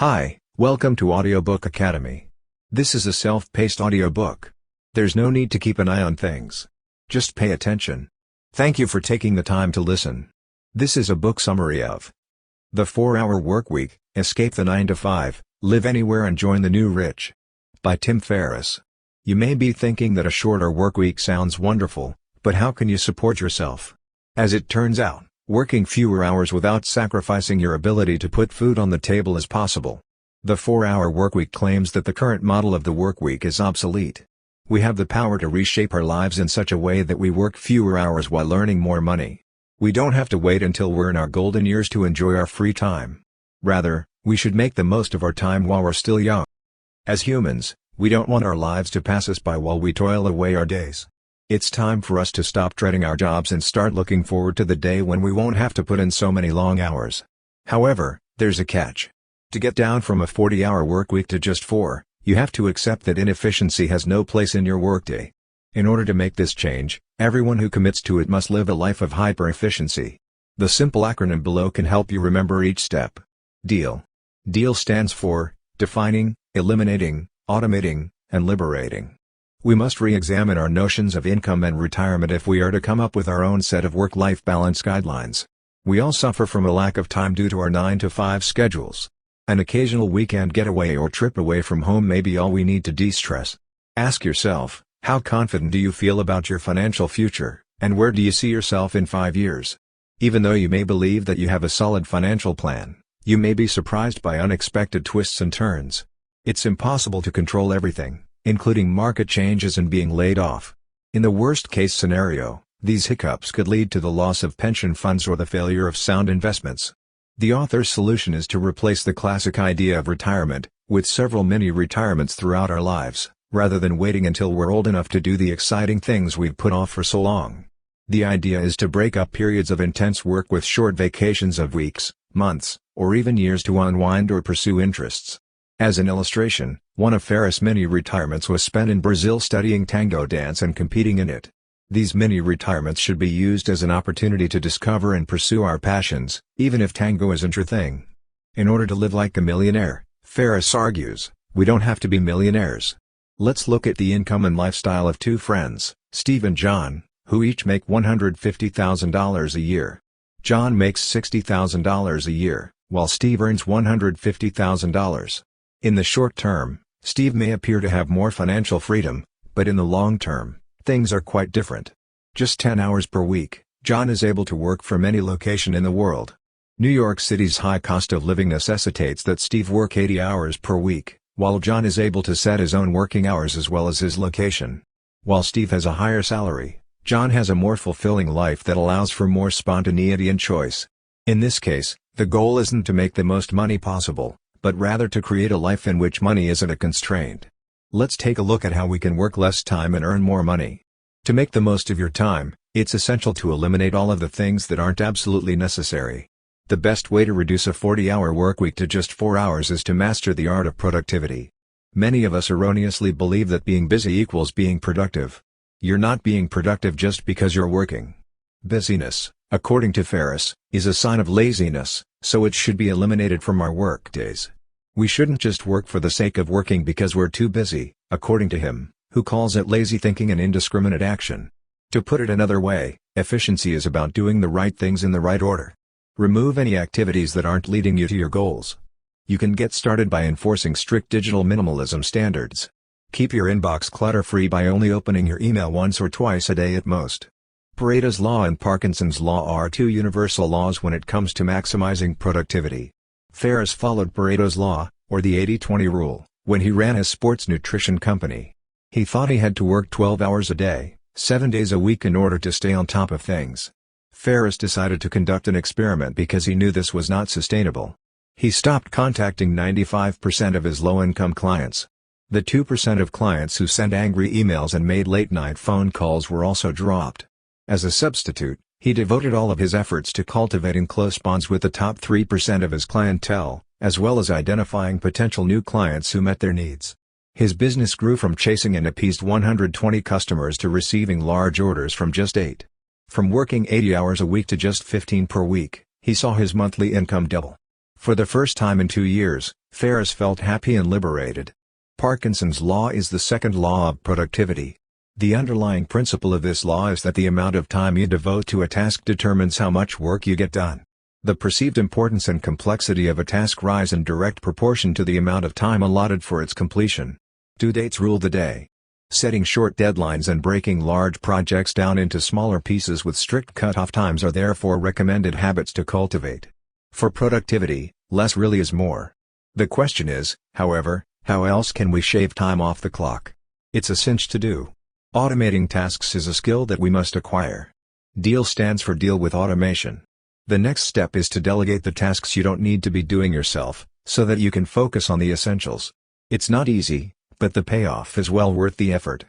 Hi, welcome to Audiobook Academy. This is a self-paced audiobook. There's no need to keep an eye on things. Just pay attention. Thank you for taking the time to listen. This is a book summary of The 4-Hour Workweek, Escape the 9-to-5, Live Anywhere and Join the New Rich by Tim Ferriss. You may be thinking that a shorter workweek sounds wonderful, but how can you support yourself? As it turns out, working fewer hours without sacrificing your ability to put food on the table is possible. The 4-Hour Workweek claims that the current model of the workweek is obsolete. We have the power to reshape our lives in such a way that we work fewer hours while earning more money. We don't have to wait until we're in our golden years to enjoy our free time. Rather, we should make the most of our time while we're still young. As humans, we don't want our lives to pass us by while we toil away our days. It's time for us to stop dreading our jobs and start looking forward to the day when we won't have to put in so many long hours. However, there's a catch. To get down from a 40-hour workweek to just 4, you have to accept that inefficiency has no place in your workday. In order to make this change, everyone who commits to it must live a life of hyper-efficiency. The simple acronym below can help you remember each step. DEAL. DEAL stands for defining, eliminating, automating, and liberating. We must re-examine our notions of income and retirement if we are to come up with our own set of work-life balance guidelines. We all suffer from a lack of time due to our 9-to-5 schedules. An occasional weekend getaway or trip away from home may be all we need to de-stress. Ask yourself, how confident do you feel about your financial future, and where do you see yourself in 5 years? Even though you may believe that you have a solid financial plan, you may be surprised by unexpected twists and turns. It's impossible to control everything, including market changes and being laid off. In the worst-case scenario, these hiccups could lead to the loss of pension funds or the failure of sound investments. The author's solution is to replace the classic idea of retirement, with several mini-retirements throughout our lives, rather than waiting until we're old enough to do the exciting things we've put off for so long. The idea is to break up periods of intense work with short vacations of weeks, months, or even years to unwind or pursue interests. As an illustration, one of Ferriss' mini-retirements was spent in Brazil studying tango dance and competing in it. These mini-retirements should be used as an opportunity to discover and pursue our passions, even if tango isn't your thing. In order to live like a millionaire, Ferriss argues, we don't have to be millionaires. Let's look at the income and lifestyle of two friends, Steve and John, who each make $150,000 a year. John makes $60,000 a year, while Steve earns $150,000. In the short term, Steve may appear to have more financial freedom, but in the long term, things are quite different. Just 10 hours per week, John is able to work from any location in the world. New York City's high cost of living necessitates that Steve work 80 hours per week, while John is able to set his own working hours as well as his location. While Steve has a higher salary, John has a more fulfilling life that allows for more spontaneity and choice. In this case, the goal isn't to make the most money possible, but rather to create a life in which money isn't a constraint. Let's take a look at how we can work less time and earn more money. To make the most of your time, it's essential to eliminate all of the things that aren't absolutely necessary. The best way to reduce a 40-hour workweek to just 4 hours is to master the art of productivity. Many of us erroneously believe that being busy equals being productive. You're not being productive just because you're working. Busyness, according to Ferriss, is a sign of laziness, so it should be eliminated from our work days. We shouldn't just work for the sake of working because we're too busy, according to him, who calls it lazy thinking and indiscriminate action. To put it another way, efficiency is about doing the right things in the right order. Remove any activities that aren't leading you to your goals. You can get started by enforcing strict digital minimalism standards. Keep your inbox clutter-free by only opening your email once or twice a day at most. Pareto's Law and Parkinson's Law are two universal laws when it comes to maximizing productivity. Ferriss followed Pareto's Law, or the 80-20 rule, when he ran his sports nutrition company. He thought he had to work 12 hours a day, 7 days a week in order to stay on top of things. Ferriss decided to conduct an experiment because he knew this was not sustainable. He stopped contacting 95% of his low-income clients. The 2% of clients who sent angry emails and made late-night phone calls were also dropped. As a substitute, he devoted all of his efforts to cultivating close bonds with the top 3% of his clientele, as well as identifying potential new clients who met their needs. His business grew from chasing and appeased 120 customers to receiving large orders from just 8. From working 80 hours a week to just 15 per week, he saw his monthly income double. For the first time in 2 years, Ferriss felt happy and liberated. Parkinson's law is the second law of productivity. The underlying principle of this law is that the amount of time you devote to a task determines how much work you get done. The perceived importance and complexity of a task rise in direct proportion to the amount of time allotted for its completion. Due dates rule the day. Setting short deadlines and breaking large projects down into smaller pieces with strict cutoff times are therefore recommended habits to cultivate. For productivity, less really is more. The question is, however, how else can we shave time off the clock? It's a cinch to do. Automating tasks is a skill that we must acquire. DEAL stands for Deal with Automation. The next step is to delegate the tasks you don't need to be doing yourself, so that you can focus on the essentials. It's not easy, but the payoff is well worth the effort.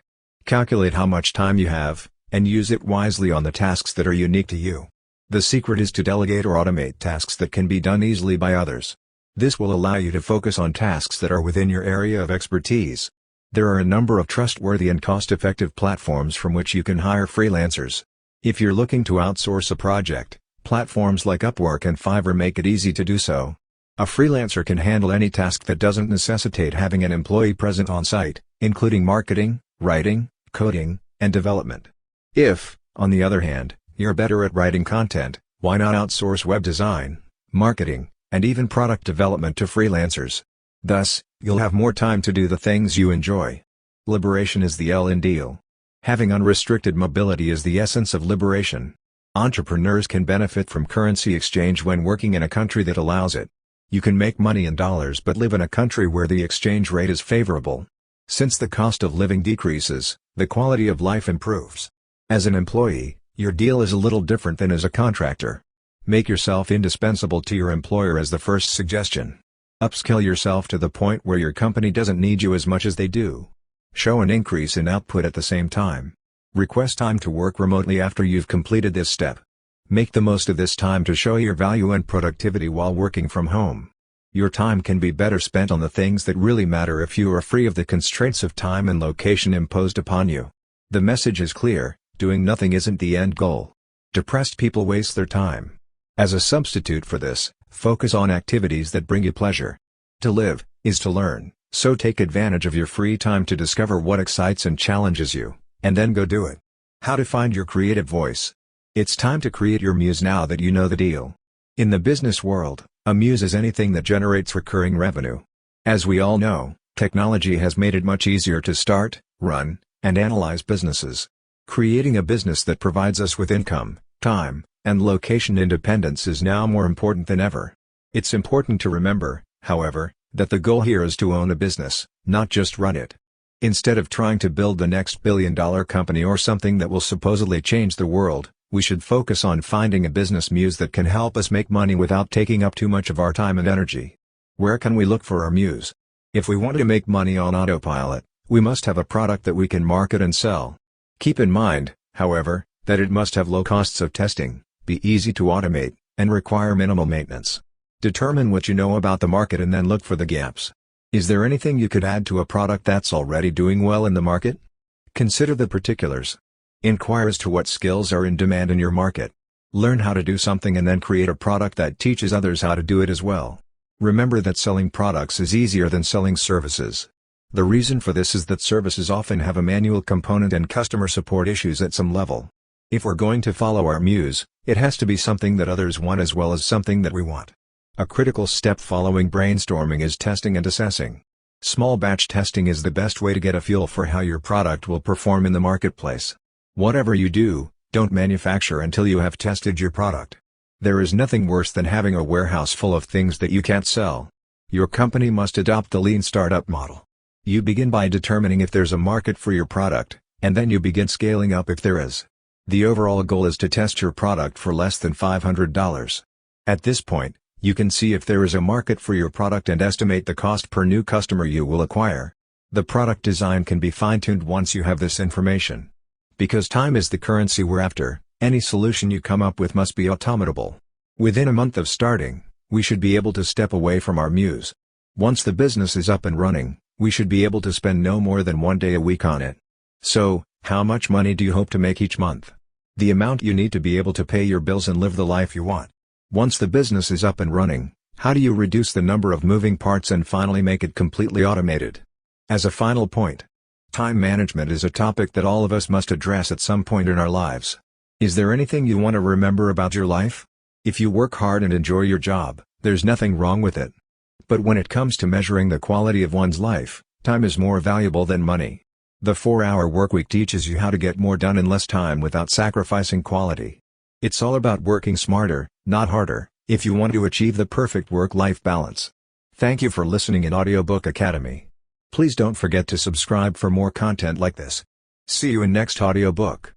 Calculate how much time you have, and use it wisely on the tasks that are unique to you. The secret is to delegate or automate tasks that can be done easily by others. This will allow you to focus on tasks that are within your area of expertise. There are a number of trustworthy and cost-effective platforms from which you can hire freelancers. If you're looking to outsource a project, platforms like Upwork and Fiverr make it easy to do so. A freelancer can handle any task that doesn't necessitate having an employee present on site, including marketing, writing, coding, and development. If, on the other hand, you're better at writing content, why not outsource web design, marketing, and even product development to freelancers? Thus, you'll have more time to do the things you enjoy. Liberation is the L in DEAL. Having unrestricted mobility is the essence of liberation. Entrepreneurs can benefit from currency exchange when working in a country that allows it. You can make money in dollars but live in a country where the exchange rate is favorable. Since the cost of living decreases, the quality of life improves. As an employee, your deal is a little different than as a contractor. Make yourself indispensable to your employer as the first suggestion. Upskill yourself to the point where your company doesn't need you as much as they do. Show an increase in output at the same time. Request time to work remotely after you've completed this step. Make the most of this time to show your value and productivity while working from home. Your time can be better spent on the things that really matter if you are free of the constraints of time and location imposed upon you. The message is clear: doing nothing isn't the end goal. Depressed people waste their time. As a substitute for this, focus on activities that bring you pleasure. To live is to learn, so take advantage of your free time to discover what excites and challenges you, and then go do it. How to find your creative voice? It's time to create your muse now that you know the deal. In the business world, a muse is anything that generates recurring revenue. As we all know, technology has made it much easier to start, run, and analyze businesses. Creating a business that provides us with income, time, and location independence is now more important than ever. It's important to remember, however, that the goal here is to own a business, not just run it. Instead of trying to build the next billion-dollar company or something that will supposedly change the world, we should focus on finding a business muse that can help us make money without taking up too much of our time and energy. Where can we look for our muse? If we want to make money on autopilot, we must have a product that we can market and sell. Keep in mind, however, that it must have low costs of testing, be easy to automate, and require minimal maintenance. Determine what you know about the market and then look for the gaps. Is there anything you could add to a product that's already doing well in the market? Consider the particulars. Inquire as to what skills are in demand in your market. Learn how to do something and then create a product that teaches others how to do it as well. Remember that selling products is easier than selling services. The reason for this is that services often have a manual component and customer support issues at some level. If we're going to follow our muse, it has to be something that others want as well as something that we want. A critical step following brainstorming is testing and assessing. Small batch testing is the best way to get a feel for how your product will perform in the marketplace. Whatever you do, don't manufacture until you have tested your product. There is nothing worse than having a warehouse full of things that you can't sell. Your company must adopt the lean startup model. You begin by determining if there's a market for your product, and then you begin scaling up if there is. The overall goal is to test your product for less than $500. At this point, you can see if there is a market for your product and estimate the cost per new customer you will acquire. The product design can be fine-tuned once you have this information. Because time is the currency we're after, any solution you come up with must be automatable. Within a month of starting, we should be able to step away from our muse. Once the business is up and running, we should be able to spend no more than 1 day a week on it. So, how much money do you hope to make each month? The amount you need to be able to pay your bills and live the life you want. Once the business is up and running, How do you reduce the number of moving parts and finally make it completely automated? As a final point, time management is a topic that all of us must address at some point in our lives. Is there anything you want to remember about your life? If you work hard and enjoy your job, there's nothing wrong with it. But when it comes to measuring the quality of one's life, time is more valuable than money. The 4-hour workweek teaches you how to get more done in less time without sacrificing quality. It's all about working smarter, not harder, if you want to achieve the perfect work-life balance. Thank you for listening in Audiobook Academy. Please don't forget to subscribe for more content like this. See you in next audiobook.